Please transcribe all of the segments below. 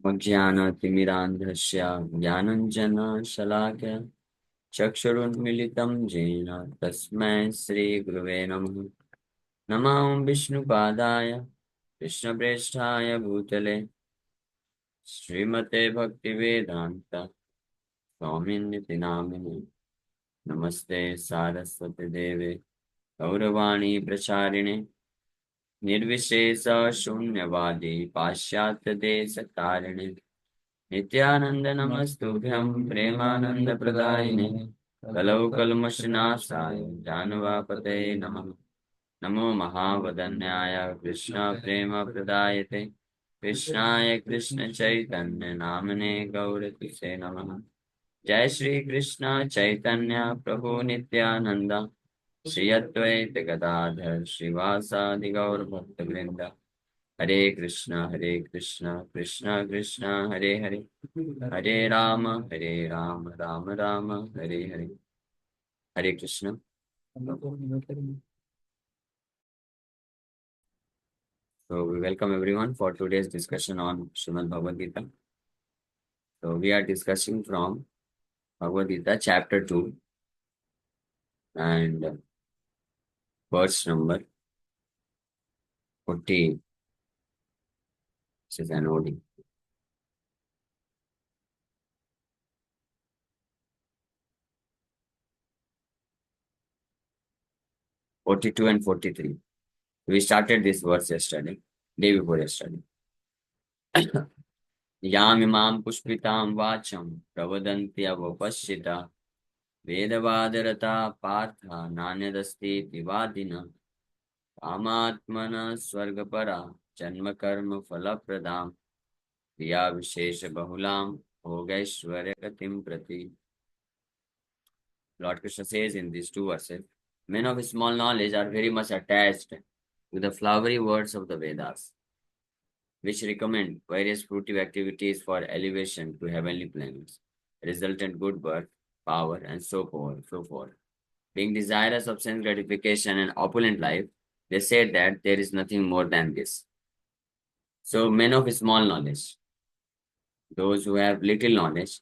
अज्ञानतिमिरान्धस्य ज्ञानञ्जनशलाकया चक्षुरुन्मीलितं येन तस्मै श्रीगुरवे नमः। नमो विष्णुपादाय कृष्णप्रेष्ठाय भूतले श्रीमते भक्तिवेदान्त स्वामिन्निति नामिने। नमस्ते सारस्वती देवे गौरवाणी प्रचारिणे निर्विशेष शून्यवादी पाश्चात्य देश तारिणे नित्यानंद नमस्तुभ्यं प्रेमानंद प्रदायिने कलौ कल्मषनाशाय जानवापते नमः। नमो महावदन्याय कृष्ण प्रेम प्रदायते कृष्णाय कृष्ण चैतन्य नामने गौरतिसे नमः। जय श्री कृष्ण चैतन्य प्रभु नित्यानंद श्री अद्वैत गदाधर श्रीवासादि गौर भक्तवृंद। हरे कृष्णा कृष्ण कृष्ण हरे हरे हरे राम राम राम हरे हरे। हरे Krishna. So we welcome everyone for today's discussion on Srimad Bhagavad Gita. So we are discussing from Bhagavad Gita chapter 2 and verse number 40. This is an OD. 42 and 43. We started this verse yesterday, day before yesterday. यामिमां पुष्पितां वाचं प्रवदन्त्यवपश्चिता वेदवादरता पार्था नान्यदस्तीति वादिनः कामात्मनः स्वर्गपरा जन्मकर्मफलप्रदां क्रियाविशेषबहुलां भोगैश्वर्यगतिं प्रति. Lord Krishna says in these two verses, men of small knowledge are very much attached to the flowery words of the Vedas, which recommend various fruitive activities for elevation to heavenly planes, resultant good birth, power, and so forth, so forth. Being desirous of sense gratification and opulent life, they said that there is nothing more than this. So, men of small knowledge, those who have little knowledge,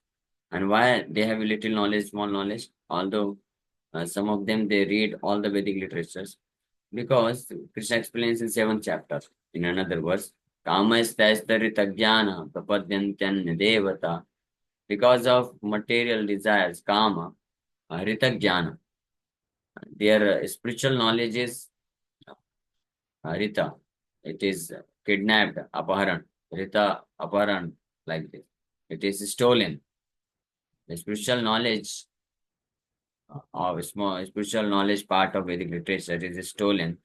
and why they have little knowledge, small knowledge, although some of them they read all the Vedic literatures, because Krishna explains in 7th chapter, in another verse, Kamastastaritagyan prapadyantyan devata. Because of material desires, kama, ritagyana, their spiritual knowledge is rita. It is kidnapped, aparan, rita, aparan, like this. It is stolen. The spiritual knowledge of small spiritual knowledge part of Vedic literature is stolen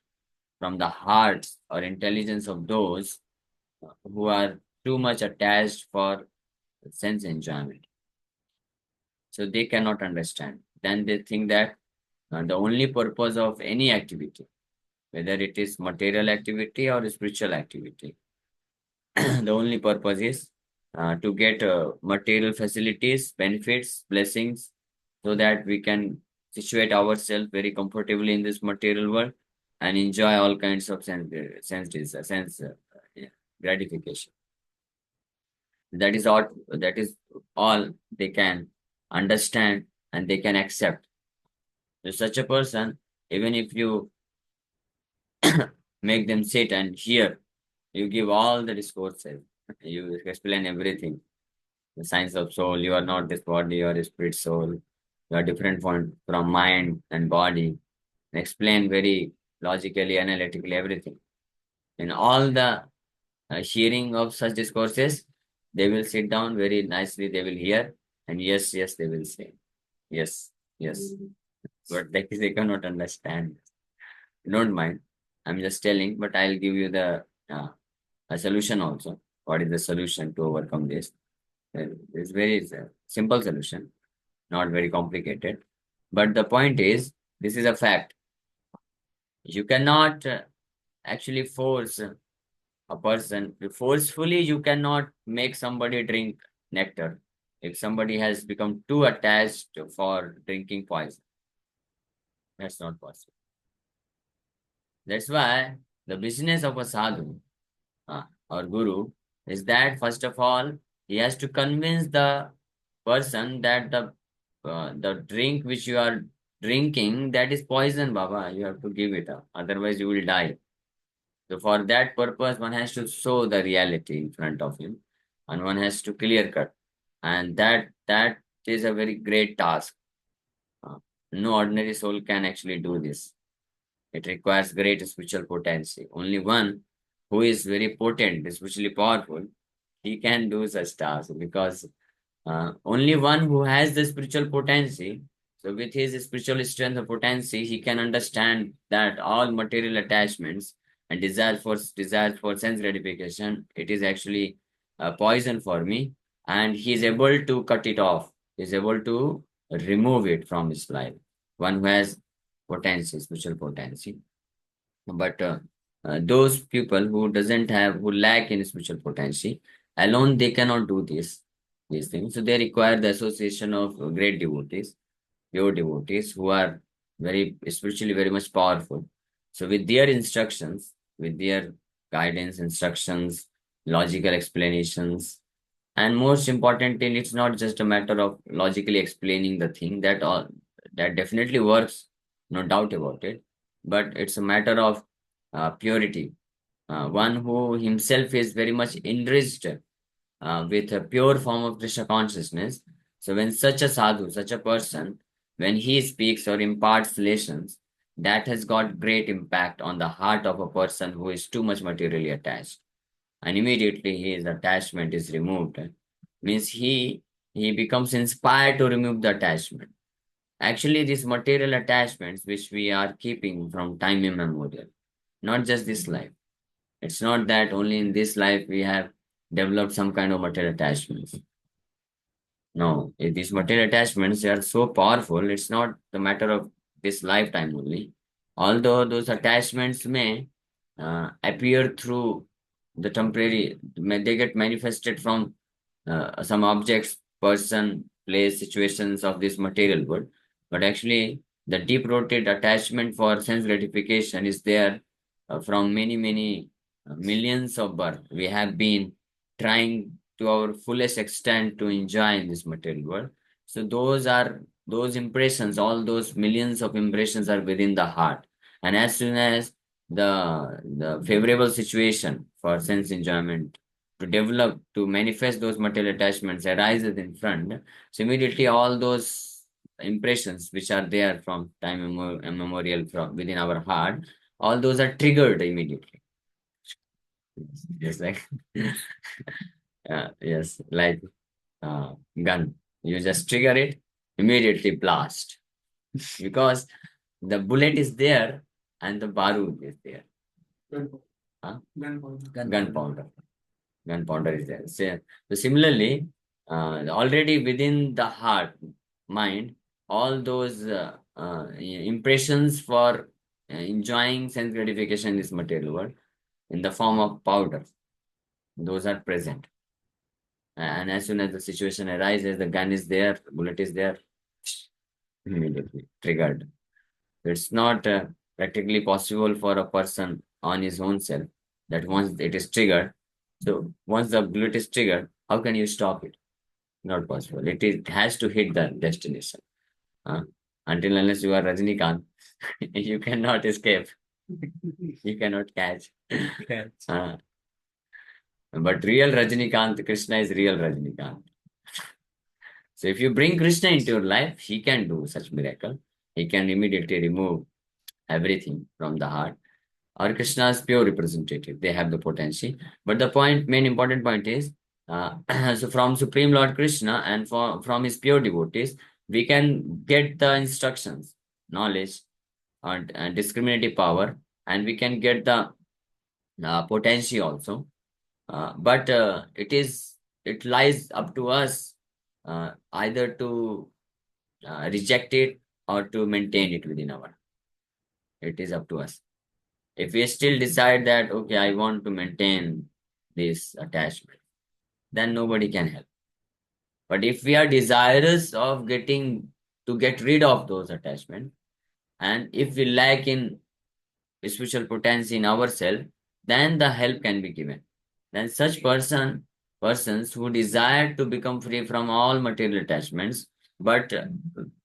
from the hearts or intelligence of those who are too much attached for sense enjoyment. So they cannot understand. Then they think that the only purpose of any activity, whether it is material activity or spiritual activity, the only purpose is to get material facilities, benefits, blessings, so that we can situate ourselves very comfortably in this material world and enjoy all kinds of yeah, gratification. That is all. That is all they can understand and they can accept. So such a person, even if you make them sit and hear, you give all the discourses, you explain everything. The science of soul, you are not this body, you are a spirit soul. You are different from mind and body. Explain very logically, analytically, everything. In all the hearing of such discourses, they will sit down very nicely, they will hear, and yes, yes, they will say. Yes, yes. But they cannot understand. Don't mind. I'm just telling, but I'll give you the a solution also. What is the solution to overcome this? It's very simple solution, not very complicated. But the point is, this is a fact. You cannot actually force a person. Forcefully, you cannot make somebody drink nectar. If somebody has become too attached for drinking poison, that's not possible. That's why the business of a sadhu or guru is that first of all, He has to convince the person that the drink which you are drinking, that is poison, Baba. You have to give it up. Otherwise, you will die. So for that purpose, one has to show the reality in front of him, and one has to clear cut. And that is a very great task. Uh, no ordinary soul can actually do this. It requires great spiritual potency. Only one who is very potent, especially powerful, he can do such tasks, because only one who has the spiritual potency, so with his spiritual strength and potency, he can understand that all material attachments and desire for sense gratification, it is actually a poison for me, and he is able to cut it off. He is able to remove it from his life. One who has potency, spiritual potency. But those people who lack in spiritual potency, alone they cannot do these things. So they require the association of great devotees, pure devotees, who are very spiritually very much powerful. So with their instructions, with their guidance, instructions, logical explanations, and most importantly, it's not just a matter of logically explaining the thing. That definitely works, no doubt about it. But it's a matter of purity. One who himself is very much enriched with a pure form of Krishna consciousness. So when such a sadhu, such a person, when he speaks or imparts lessons, that has got great impact on the heart of a person who is too much materially attached, and immediately his attachment is removed. Means he becomes inspired to remove the attachment. Actually, these material attachments which we are keeping from time immemorial, not just this life. It's not that only in this life we have developed some kind of material attachments. No, these material attachments, they are so powerful. It's not the matter of this lifetime only. Although those attachments may appear through the temporary, they get manifested from some objects, person, place, situations of this material world. But actually, the deep-rooted attachment for sense gratification is there from many millions of birth. We have been trying to our fullest extent to enjoy in this material world. So those impressions, all those millions of impressions are within the heart. And as soon as the favorable situation for sense enjoyment to develop, to manifest those material attachments arises in front, so immediately all those impressions which are there from time immemorial from within our heart, all those are triggered immediately. Just like yes, like gun. You just trigger it, immediately blast. Because the bullet is there and the barud is there. Huh? Gunpowder. Gunpowder is there. So similarly, already within the heart, mind, all those impressions for enjoying sense gratification in this material world in the form of powder, those are present. And as soon as the situation arises, the gun is there, bullet is there, immediately triggered. It's not practically possible for a person on his own self that once it is triggered, so once the bullet is triggered, how can you stop it? Not possible. It has to hit the destination. Uh, until unless you are Rajnikant, you cannot escape. You cannot catch. Uh, but real Rajnikant, Krishna is real Rajnikant. So if you bring Krishna into your life, he can do such miracle. He can immediately remove everything from the heart. Or Krishna's pure representative. They have the potency. But the main important point is, so from Supreme Lord Krishna and from his pure devotees, we can get the instructions, knowledge, and discriminative power, and we can get the potency also. But it lies up to us either to reject it or to maintain it within our. It is up to us. If we still decide that, okay, I want to maintain this attachment, then nobody can help. But if we are desirous of get rid of those attachments, and if we lack in spiritual potency in ourselves, then the help can be given. Then such person persons who desire to become free from all material attachments, but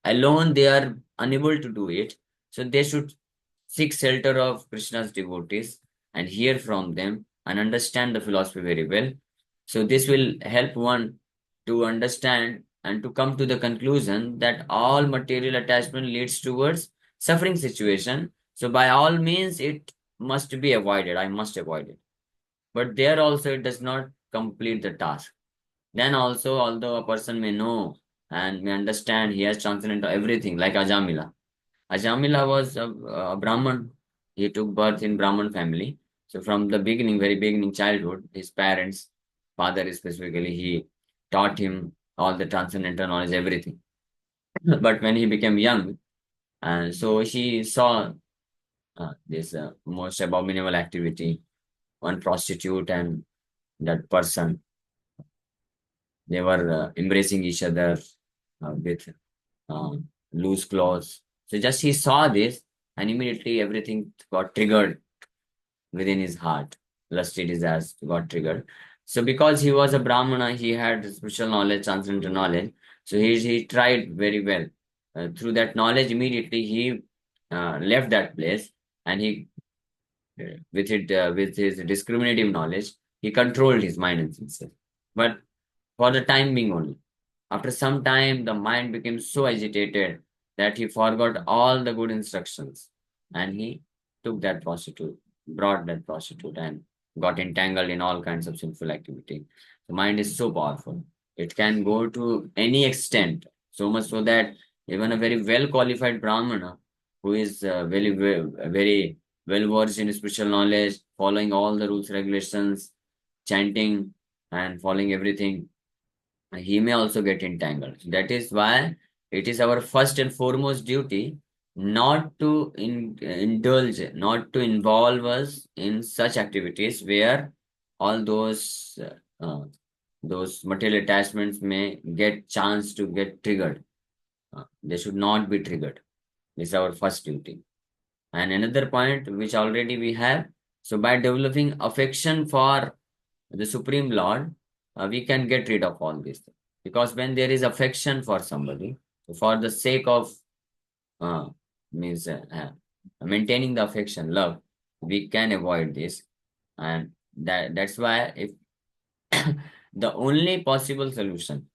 alone they are unable to do it. So they should seek shelter of Krishna's devotees and hear from them and understand the philosophy very well. So this will help one to understand and to come to the conclusion that all material attachment leads towards suffering situation. So by all means, it must be avoided. I must avoid it. But there also it does not complete the task. Then also, although a person may know and may understand, he has transcended everything, like Ajamila. Ajamila was a Brahman. He took birth in Brahman family. So from the beginning, very beginning, childhood, his parents, father specifically, he taught him all the transcendental knowledge, everything. But when he became young, and so he saw this most abominable activity, one prostitute and that person, they were embracing each other with loose clothes. So just he saw this, and immediately everything got triggered within his heart. Lusty desires got triggered. So because he was a Brahmana, he had spiritual knowledge, transcendental knowledge. So he tried very well. Through that knowledge, immediately he left that place, and he with his discriminative knowledge, he controlled his mind and senses. But for the time being only. After some time, the mind became so agitated that he forgot all the good instructions, and he took that prostitute, brought that prostitute, and got entangled in all kinds of sinful activity. The mind is so powerful. It can go to any extent, so much so that even a very well qualified Brahmana who is very well versed in spiritual knowledge, following all the rules, regulations, chanting, and following everything, he may also get entangled. That is why it is our first and foremost duty not to indulge, not to involve us in such activities where all those material attachments may get chance to get triggered. They should not be triggered. This is our first duty. And another point which already we have, so by developing affection for the Supreme Lord, we can get rid of all these things. Because when there is affection for somebody, for the sake of uh, means maintaining the affection, love, we can avoid this, and that's why if the only possible solution,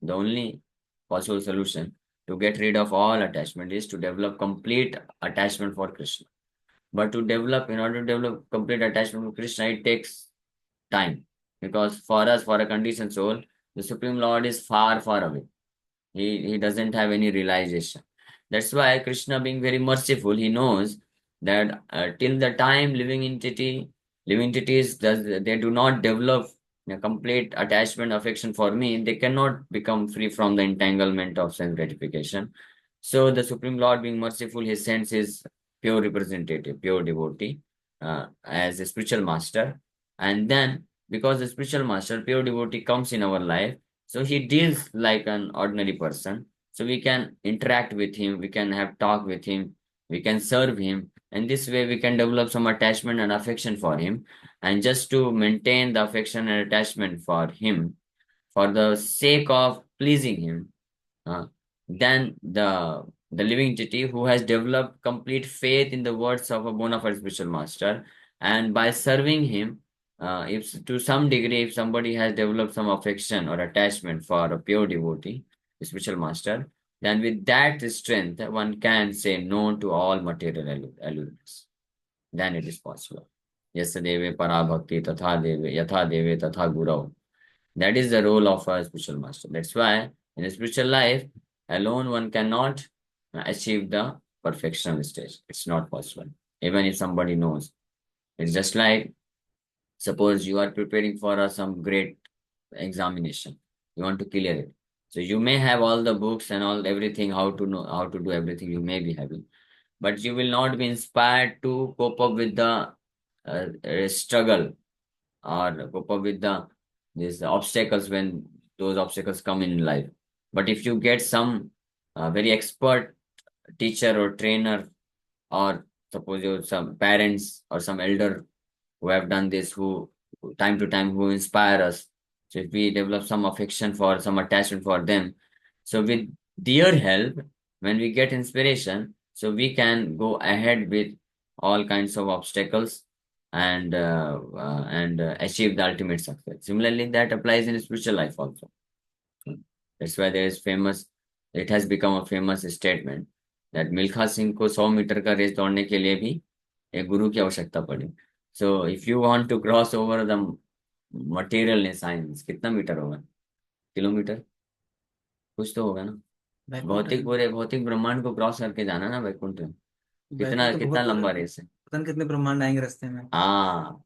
the only possible solution to get rid of all attachment is to develop complete attachment for Krishna. But in order to develop complete attachment for Krishna, it takes time. Because for us, for a conditioned soul, the Supreme Lord is far, far away. He doesn't have any realization. That's why Krishna, being very merciful, he knows that till the time living entities they do not develop a complete attachment, affection for me, they cannot become free from the entanglement of sense gratification. So the Supreme Lord, being merciful, he sends his pure representative, pure devotee, as a spiritual master. And then, because the spiritual master, pure devotee, comes in our life, so he deals like an ordinary person. So we can interact with him, we can have talk with him, we can serve him, and this way we can develop some attachment and affection for him. And just to maintain the affection and attachment for him, for the sake of pleasing him, uh, then the living entity who has developed complete faith in the words of a bona fide spiritual master, and by serving him, if to some degree, if somebody has developed some affection or attachment for a pure devotee, a spiritual master, then with that strength, one can say no to all material allurements. Then it is possible. Yes, deve parabhakti tatha deve, yatha deve tatha gurau. That is the role of a spiritual master. That's why in a spiritual life, alone one cannot achieve the perfection stage. It's not possible. Even if somebody knows. It's just like, suppose you are preparing for some great examination. You want to clear it. So you may have all the books and all everything, how to know, how to do everything you may be having. But you will not be inspired to cope up with the struggle or cope up with these obstacles when those obstacles come in life. But if you get some very expert teacher or trainer, or suppose you some parents or some elder who have done this, who time to time who inspire us, So if we develop some affection for some attachment for them, so with their help, when we get inspiration, so we can go ahead with all kinds of obstacles and achieve the ultimate success. Similarly, that applies in spiritual life also. That's why there is famous. It has become a famous statement that Milkha Singh को 100 metre का race दौड़ने के लिए भी एक गुरु की आवश्यकता पड़ी. So if you want to cross over the material in science, कितना मीटर होगा? किलोमीटर कुछ तो होगा ना. भौतिक ब्रह्मांड को क्रॉस करके जाना ना वैकुंठ में. कितना तो कितना लंबा रेस है. पता नहीं कितने ब्रह्मांड आएंगे रास्ते में. हाँ.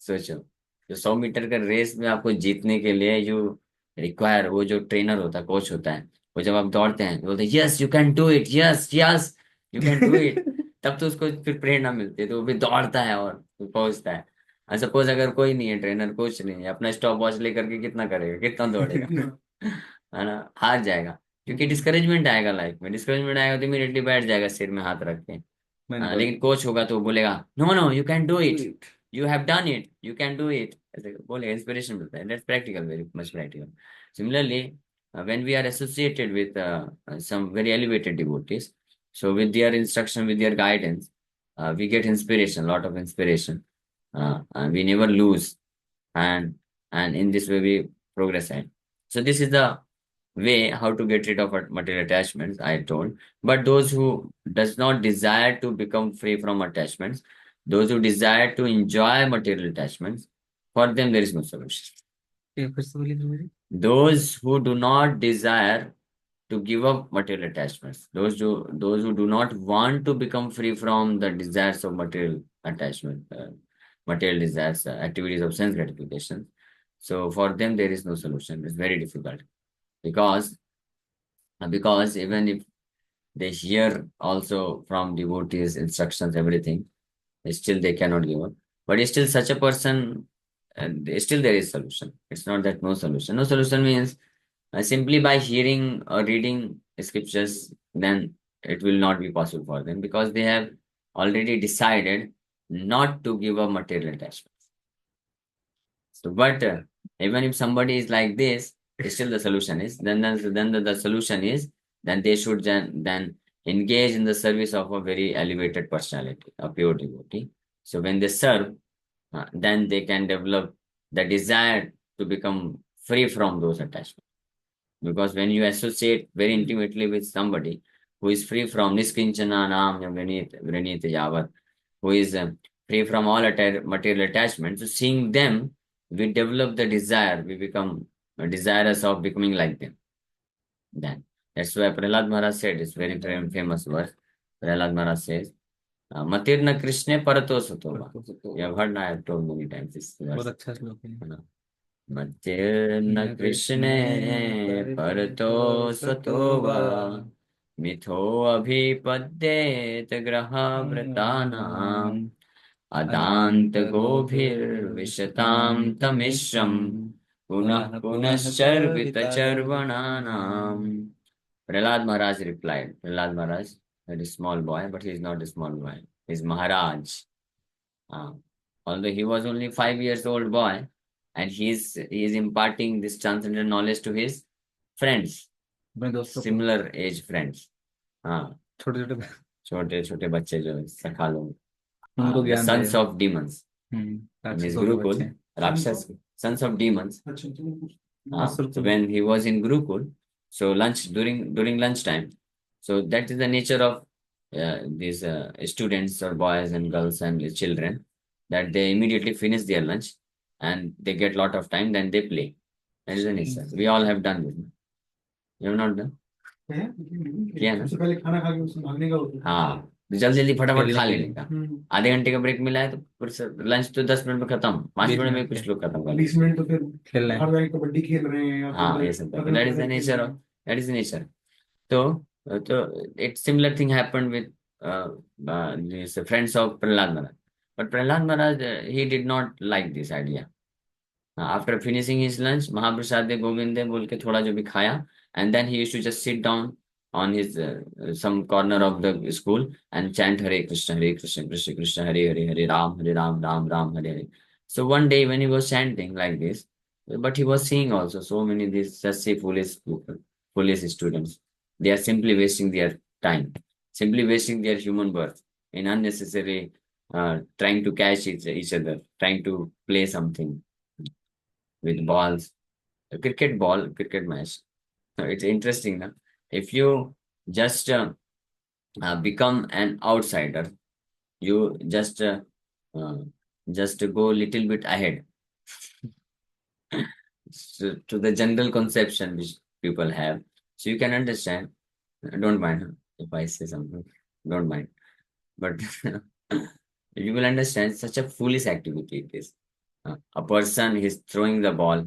सोचो, तो 100 मीटर का रेस में आपको जीतने के लिए यू रिक्वायर, वो जो ट्रेनर होता है, कोच होता है, वो जब आप दौड़ते हैं बोलते हैं yes you can do it, yes yes you can do it. तब तो उसको फिर प्रेरणा मिलती है, तो वो भी दौड़ता है और पहुंचता है. सपोज अगर कोई नहीं है, ट्रेनर कोच नहीं है, अपना स्टॉप वॉच लेकर के कितना करेगा, कितना दौड़ेगा. है ना, हार जाएगा. क्योंकि डिस्करेजमेंट आएगा लाइफ में. डिस्करेजमेंट आएगा तो इमीडिएटली बैठ जाएगा सिर में हाथ रख के. लेकिन कोच होगा तो वो बोलेगा no no you can do it, you have done it, you can do it. ऐसे बोले, इंस्पिरेशन मिलता है. That's practical, very much practical. Similarly, when we are associated with some very elevated devotees, so with their instruction, with their guidance, we get inspiration, lot of inspiration, and we never lose, and in this way we progress ahead. So this is the way how to get rid of material attachments, I told. But those who does not desire to become free from attachments, those who desire to enjoy material attachments, for them there is no solution. Those who do not desire to give up material attachments, those who do not want to become free from the desires of material attachment, material desires, activities of sense gratification. So for them there is no solution. It's very difficult because even if they hear also from devotees instructions, everything, still they cannot give up. But still such a person, still there is solution. It's not that no solution. No solution means simply by hearing or reading scriptures, then it will not be possible for them because they have already decided not to give up material attachments. So, but even if somebody is like this, still the solution is the solution is then they should then engage in the service of a very elevated personality, a pure devotee. So when they serve, then they can develop the desire to become free from those attachments. Because when you associate very intimately with somebody who is free from niskinchana nam vrinita yavat, who is free from all material attachments, so seeing them, we develop the desire, we become desirous of becoming like them. Then that's why Prahlad Maharaj said, it's very famous verse. Prahlad Maharaj says, Matirna Krishna Parato Satova. You have heard, I have told many times this verse. मतिर्न कृष्णे परतो सतो वा मिथो अभिपद्येत ग्रहवृतानाम् अदान्त गोभिर्विशतां तमिश्रम् पुनः पुनश्चर्वित चर्वणानाम्. Prahlad Maharaj replied. Prahlad Maharaj, that is small boy, but he is not a small boy. He is Maharaj. Although he was only 5 years old boy, and he is imparting this transcendental knowledge to his friends, similar age friends. छोटे छोटे बच्चे जो सखा लोग, the sons of demons. In his Gurukul, Rakshas, sons of demons. So when he was in Gurukul, so during lunchtime, so that is the nature of these students or boys and girls and children, that they immediately finish their lunch and they get lot of time, then they play. That is the nature. We all have done this. You have not done? किया ना? हाँ, जल्दी जल्दी फटाफट खा लेने का. आधे घंटे का ब्रेक मिला है तो लंच तो 10 मिनट में खत्म, 5 मिनट में कुछ लोग खत्म कर 20 मिनट तो फिर खेल रहे हैं, कबड्डी खेल रहे हैं. हाँ, ये सब. That is the nature of, that is the nature. So it similar thing happened with these friends of Prahlad Maharaj. But Prahlad Maharaj, he did not like this idea. After finishing his lunch, Mahaprasad de Govinde बोल के थोड़ा जो भी खाया, and then he used to just sit down on his some corner of the school and chant Hare Krishna, Krishna Krishna, Hare Hare, Hare Ram, Ram Ram, Hare Hare. So one day when he was chanting like this, But he was seeing also so many these just say foolish people, foolish students. They are simply wasting their time, simply wasting their human birth in unnecessary trying to catch each other, trying to play something with balls. A cricket ball, cricket match. It's interesting, na? If you just become an outsider, you uh, just go a little bit ahead to the general conception which people have. So you can understand. Don't mind if I say something. Don't mind. But you will understand such a foolish activity it is. A person is throwing the ball,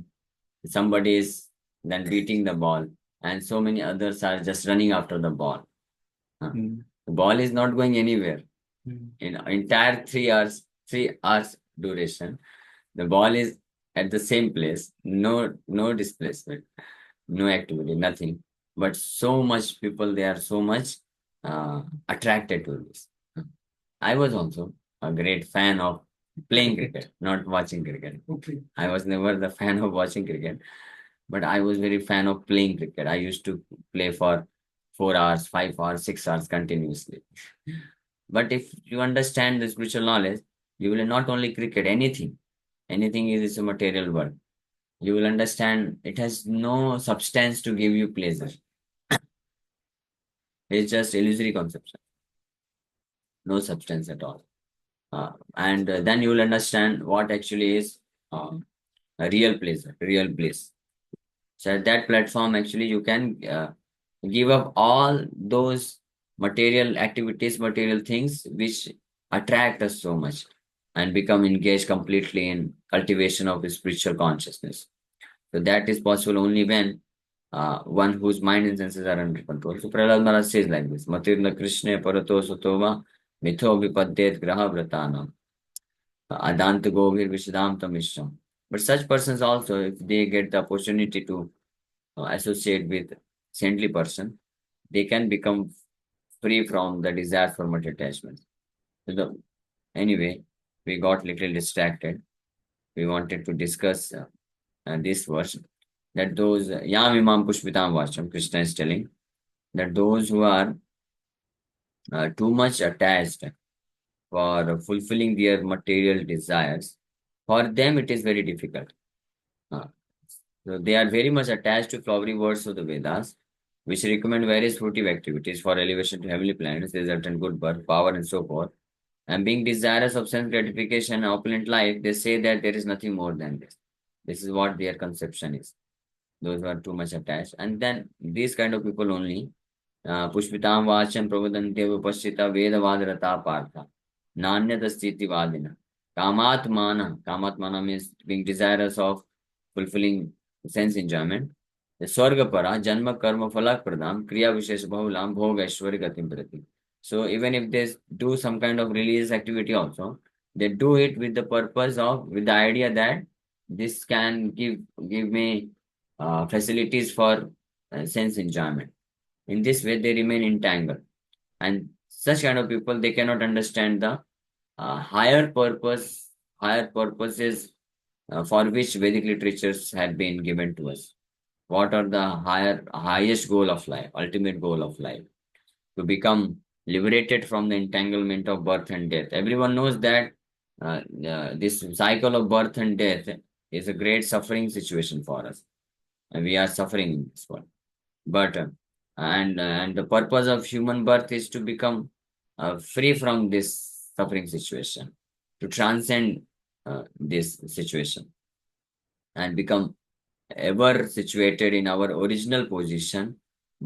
somebody is then beating the ball, and so many others are just running after the ball. Mm. The ball is not going anywhere. Mm. In entire 3 hours, 3 hours duration, the ball is at the same place, no displacement, no activity, nothing. But so much people, they are so much attracted to this. I was also a great fan of playing cricket, not watching cricket. Okay. I was never the fan of watching cricket, but I was very fan of playing cricket. I used to play for 4 hours, 5 hours, 6 hours continuously. But if you understand the spiritual knowledge, you will not only cricket, anything is a material world. You will understand it has no substance to give you pleasure. It's just illusory conception, no substance at all. And then you will understand what actually is a real pleasure, real bliss. So at that platform, actually, you can give up all those material activities, material things which attract us so much and become engaged completely in cultivation of spiritual consciousness. So that is possible only when one whose mind and senses are under control. So Prahlad Maharaj says like this, Matirna Krishna Parato Sotova Mitho Vipadet Graha Vratana Adant Govir Vishadam Tamishram. But such persons also, if they get the opportunity to associate with saintly person, they can become free from the desire for material attachment. So anyway, we got little distracted. We wanted to discuss this verse that those Yam Imam Pushpitam Vacham, Krishna is telling that those who are too much attached for fulfilling their material desires, for them it is very difficult. Uh, so they are very much attached to flowery words of the Vedas, which recommend various fruitive activities for elevation to heavenly planets, result in good birth, power, and so forth. And being desirous of sense gratification and opulent life, they say that there is nothing more than this. This is what their conception is. Those who are too much attached. And then these kind of people only, Pushpitam Vacham Prabodante Vipashita Vedavadrata Partha, Nanyadastiti Vadina, Kamatmana means being desirous of fulfilling sense enjoyment. The Swargapara, Janma Karma Falak Pradam, Kriya Vishesh Bahulam, Bhog Aishwarya Gatim Prati. So even if they do some kind of religious activity also, they do it with the purpose of, with the idea that this can give me facilities for sense enjoyment. In this way, they remain entangled. And such kind of people, they cannot understand the higher purposes for which Vedic literatures have been given to us. What are the highest goal of life, ultimate goal of life? To become liberated from the entanglement of birth and death. Everyone knows that this cycle of birth and death is a great suffering situation for us. And we are suffering in this world. But and the purpose of human birth is to become free from this suffering situation, to transcend this situation and become ever situated in our original position,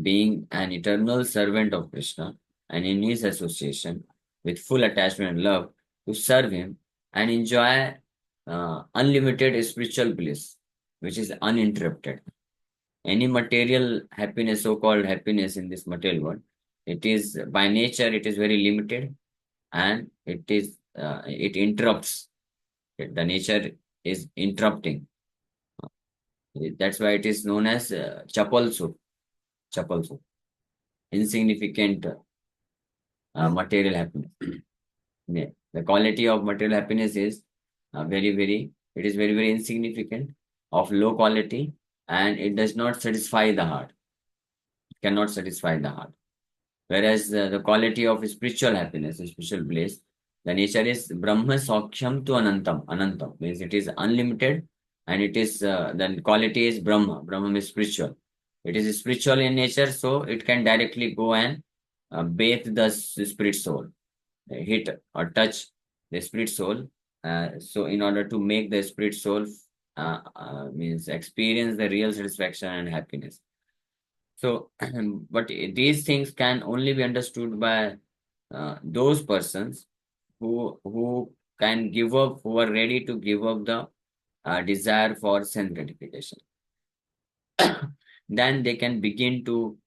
being an eternal servant of Krishna and in his association with full attachment and love to serve him and enjoy unlimited spiritual bliss, which is uninterrupted. Any material happiness, so-called happiness in this material world, it is by nature, it is very limited and it interrupts. The nature is interrupting. That's why it is known as chapal soup, insignificant material happiness. Yeah. The quality of material happiness is it is very, very insignificant of low quality, and it does not satisfy the heart. It cannot satisfy the heart. Whereas the quality of spiritual happiness, spiritual bliss, the nature is Brahma Saksham to Anantam. Anantam means it is unlimited, and it is the quality is Brahma. Brahma is spiritual. It is spiritual in nature, so it can directly go and bathe the spirit soul, hit or touch the spirit soul. So, in order to make the spirit soul means experience the real satisfaction and happiness. So, but these things can only be understood by those persons who can give up, who are ready to give up the desire for sense gratification. Then they can begin to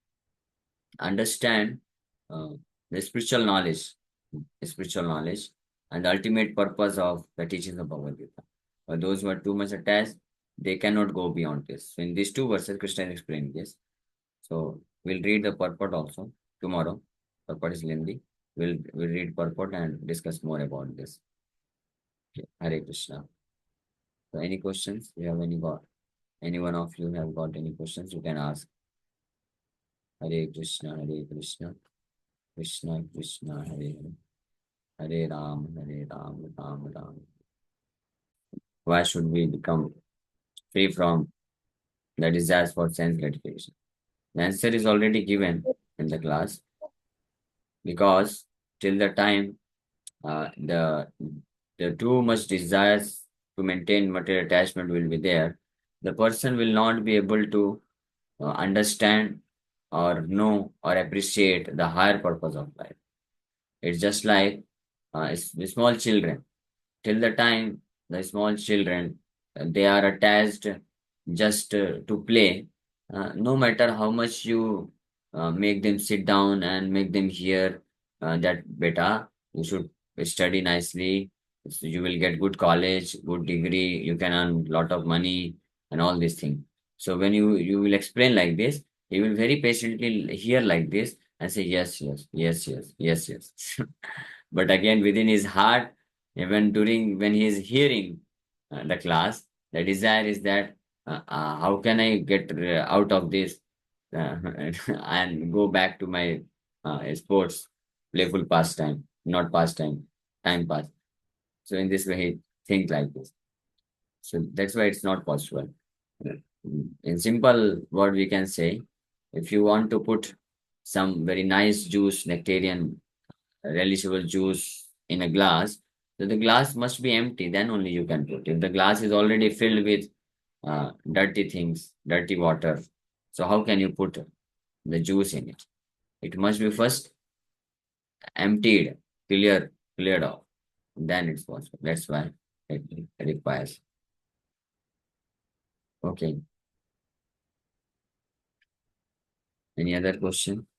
understand uh, the spiritual knowledge, and the ultimate purpose of the teachings of Bhagavad Gita. For those who are too much attached, they cannot go beyond this. So, in these two verses, Krishna is explaining this. So we'll read the purport also tomorrow. Purport is lengthy. We'll read purport and discuss more about this. Okay. Hare Krishna. So any questions? You have any one of you have got any questions? You can ask. Hare Krishna, Hare Krishna, Krishna Krishna, Hare Hare, Hare Ram, Ram Ram. Why should we become free from the desires for sense gratification? The answer is already given in the class, because till the time the too much desires to maintain material attachment will be there, the person will not be able to understand or know or appreciate the higher purpose of life. It's just like small children. Till the time the small children they are attached just to play, no matter how much you make them sit down and make them hear that beta, you should study nicely, so you will get good college, good degree, you can earn lot of money and all these things. So when you will explain like this, he will very patiently hear like this and say yes, yes, yes, yes, yes, yes. But again, within his heart, even during when he is hearing the class, the desire is that how can I get out of this uh, and go back to my sports, playful pastime, not pastime, time pass. So in this way, he think like this. So that's why it's not possible. In simple word, we can say, if you want to put some very nice juice, nectarian relishable juice in a glass, so the glass must be empty, then only you can put. If the glass is already filled with dirty things, dirty water, so how can you put the juice in it? It must be first emptied, cleared off. Then it's possible. That's why it requires. Okay. Any other question?